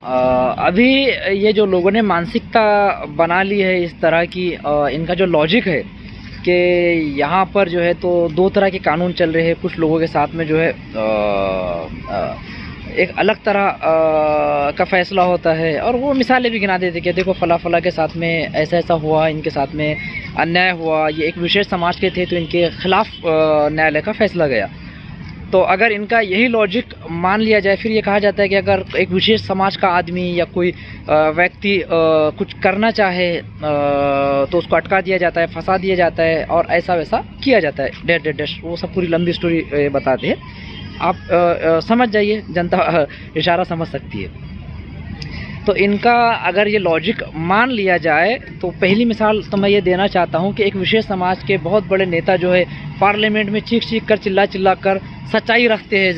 अभी ये जो लोगों ने मानसिकता बना ली है इस तरह की, इनका जो लॉजिक है कि यहाँ पर जो है तो दो तरह के कानून चल रहे हैं। कुछ लोगों के साथ में जो है एक अलग तरह का फ़ैसला होता है, और वो मिसालें भी गिना देते कि देखो फ़ला फ़ला के साथ में ऐसा ऐसा हुआ, इनके साथ में अन्याय हुआ, ये एक विशेष समाज के थे तो इनके ख़िलाफ़ न्यायालय का फ़ैसला गया। तो अगर इनका यही लॉजिक मान लिया जाए, फिर ये कहा जाता है कि अगर एक विशेष समाज का आदमी या कोई व्यक्ति कुछ करना चाहे तो उसको अटका दिया जाता है, फंसा दिया जाता है और ऐसा वैसा किया जाता है, डैश डैश डैश। वो सब पूरी लंबी स्टोरी बताते हैं, आप समझ जाइए, जनता इशारा समझ सकती है। तो इनका अगर ये लॉजिक मान लिया जाए तो पहली मिसाल तो मैं ये देना चाहता हूँ कि एक विशेष समाज के बहुत बड़े नेता जो है पार्लियामेंट में चीख चीख कर, चिल्ला चिल्ला कर सच्चाई रखते हैं,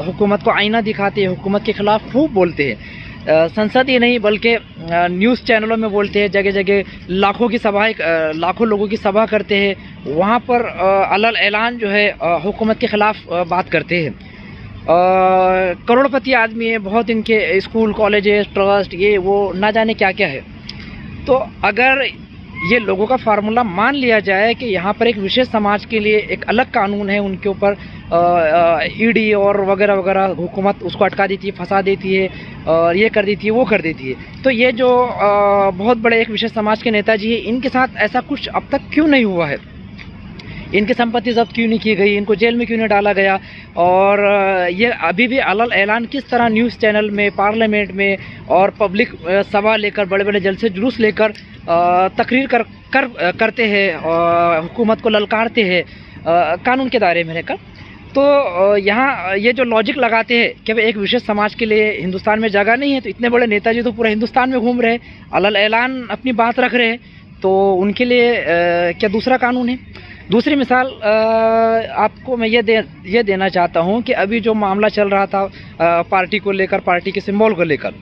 हुकूमत को आईना दिखाते हैं, हुकूमत के ख़िलाफ़ खूब बोलते हैं। संसद ही नहीं बल्कि न्यूज़ चैनलों में बोलते हैं, जगह जगह लाखों की सभाएं, लाखों लोगों की सभा करते हैं, वहाँ पर अलल ऐलान जो है हुकूमत के ख़िलाफ़ बात करते हैं। करोड़पति आदमी है, बहुत इनके स्कूल, कॉलेजेस, ट्रस्ट, ये वो ना जाने क्या क्या है। तो अगर ये लोगों का फार्मूला मान लिया जाए कि यहाँ पर एक विशेष समाज के लिए एक अलग कानून है, उनके ऊपर ईडी और वगैरह वगैरह, हुकूमत उसको अटका देती है, फंसा देती है, और ये कर देती है, वो कर देती है, तो ये जो बहुत बड़े एक विशेष समाज के नेताजी हैं, इनके साथ ऐसा कुछ अब तक क्यों नहीं हुआ है? इनकी संपत्ति जब्त क्यों नहीं की गई? इनको जेल में क्यों नहीं डाला गया? और ये अभी भी अलल ऐलान किस तरह न्यूज़ चैनल में, पार्लियामेंट में और पब्लिक सभा लेकर, बड़े बड़े जलसे जुलूस लेकर तकरीर करते हैं, हुकूमत को ललकारते हैं कानून के दायरे में रहकर। तो यहाँ ये जो लॉजिक लगाते हैं कि भाई एक विशेष समाज के लिए हिंदुस्तान में जगह नहीं है, तो इतने बड़े नेताजी तो पूरा हिंदुस्तान में घूम रहे हैं, अलल ऐलान अपनी बात रख रहे हैं, तो उनके लिए क्या दूसरा कानून है? दूसरी मिसाल आपको मैं ये देना चाहता हूँ कि अभी जो मामला चल रहा था पार्टी को लेकर, पार्टी के सिंबल को लेकर,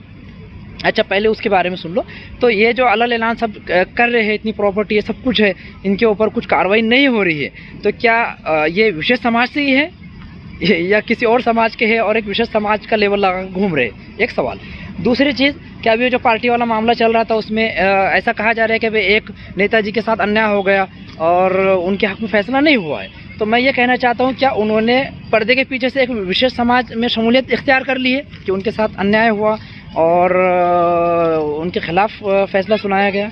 अच्छा पहले उसके बारे में सुन लो। तो ये जो अलल ऐलान सब कर रहे हैं, इतनी प्रॉपर्टी है, सब कुछ है, इनके ऊपर कुछ कार्रवाई नहीं हो रही है, तो क्या ये विशेष समाज से ही है या किसी और समाज के है और एक विशेष समाज का लेवल लगा घूम रहे? एक सवाल। दूसरी चीज़, क्या अभी जो पार्टी वाला मामला चल रहा था उसमें ऐसा कहा जा रहा है कि भाई एक नेताजी के साथ अन्याय हो गया और उनके हक़ में फ़ैसला नहीं हुआ है। तो मैं ये कहना चाहता हूँ, क्या उन्होंने पर्दे के पीछे से एक विशेष समाज में शमूलियत इख्तियार कर ली है कि उनके साथ अन्याय हुआ और उनके ख़िलाफ़ फ़ैसला सुनाया गया?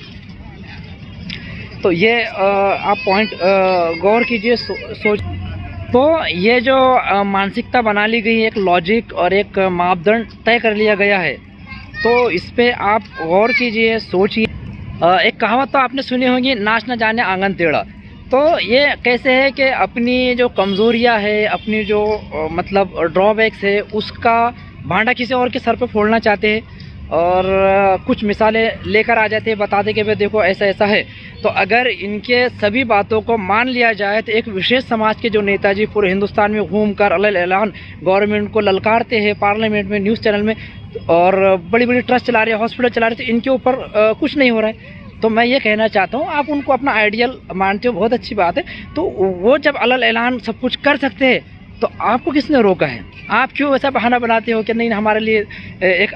तो ये आप पॉइंट गौर कीजिए, सोच। तो ये जो मानसिकता बना ली गई है, एक लॉजिक और एक मापदंड तय कर लिया गया है, तो इस पे आप गौर कीजिए, सोचिए। एक कहावत तो आपने सुनी होगी, नाच न जाने आंगन टेढ़ा। तो ये कैसे है कि अपनी जो कमज़ोरियाँ है, अपनी जो मतलब ड्रॉबैक्स है, उसका भांडा किसी और के सर पे फोड़ना चाहते हैं और कुछ मिसालें लेकर आ जाते हैं, बताते कि भाई देखो ऐसा ऐसा है। तो अगर इनके सभी बातों को मान लिया जाए तो एक विशेष समाज के जो नेताजी पूरे हिंदुस्तान में घूमकर अलल ऐलान गवर्नमेंट को ललकारते हैं, पार्लियामेंट में, न्यूज़ चैनल में, और बड़ी बड़ी ट्रस्ट चला रहे हैं, हॉस्पिटल चला रहे हैं, तो इनके ऊपर कुछ नहीं हो रहा है। तो मैं ये कहना चाहता हूँ, आप उनको अपना आइडियल मानते हो, बहुत अच्छी बात है, तो वो जब अलल ऐलान सब कुछ कर सकते हैं तो आपको किसने रोका है? आप क्यों ऐसा बहाना बनाते हो कि नहीं हमारे लिए एक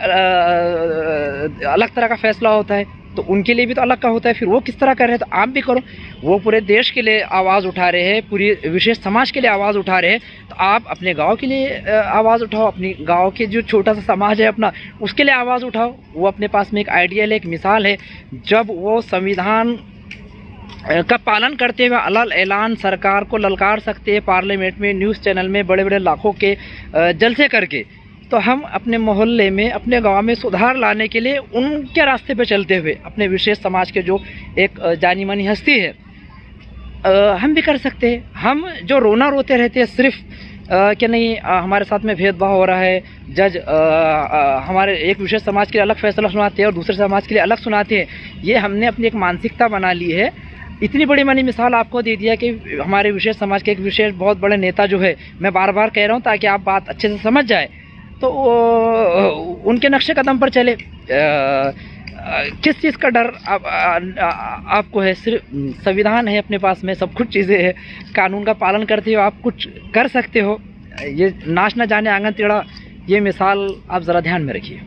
अलग तरह का फ़ैसला होता है, तो उनके लिए भी तो अलग का होता है, फिर वो किस तरह कर रहे हैं तो आप भी करो। वो पूरे देश के लिए आवाज़ उठा रहे हैं, पूरी विशेष समाज के लिए आवाज़ उठा रहे हैं, तो आप अपने गांव के लिए आवाज़ उठाओ, अपनी गांव के जो छोटा सा समाज है अपना, उसके लिए आवाज़ उठाओ। वो अपने पास में एक आइडियल है, एक मिसाल है, जब वो संविधान का पालन करते हुए अलल ऐलान सरकार को ललकार सकते हैं, पार्लियामेंट में, न्यूज़ चैनल में, बड़े बड़े लाखों के जलसे करके। तो हम अपने मोहल्ले में, अपने गांव में सुधार लाने के लिए उनके रास्ते पे चलते हुए, अपने विशेष समाज के जो एक जानी मानी हस्ती है, हम भी कर सकते हैं। हम जो रोना रोते रहते हैं सिर्फ कि नहीं हमारे साथ में भेदभाव हो रहा है, जज हमारे एक विशेष समाज के लिए अलग फ़ैसला सुनाते हैं और दूसरे समाज के लिए अलग सुनाते हैं, ये हमने अपनी एक मानसिकता बना ली है। इतनी बड़ी मैंने मिसाल आपको दे दिया कि हमारे विशेष समाज के एक विशेष बहुत बड़े नेता जो है, मैं बार बार कह रहा हूँ ताकि आप बात अच्छे से समझ जाए, तो उनके नक्शे कदम पर चले। किस चीज़ का डर आपको है? सिर्फ संविधान है अपने पास में, सब कुछ चीज़ें हैं, कानून का पालन करते हो, आप कुछ कर सकते हो। ये नाच न जाने आंगन टेढ़ा, ये मिसाल आप ज़रा ध्यान में रखिए।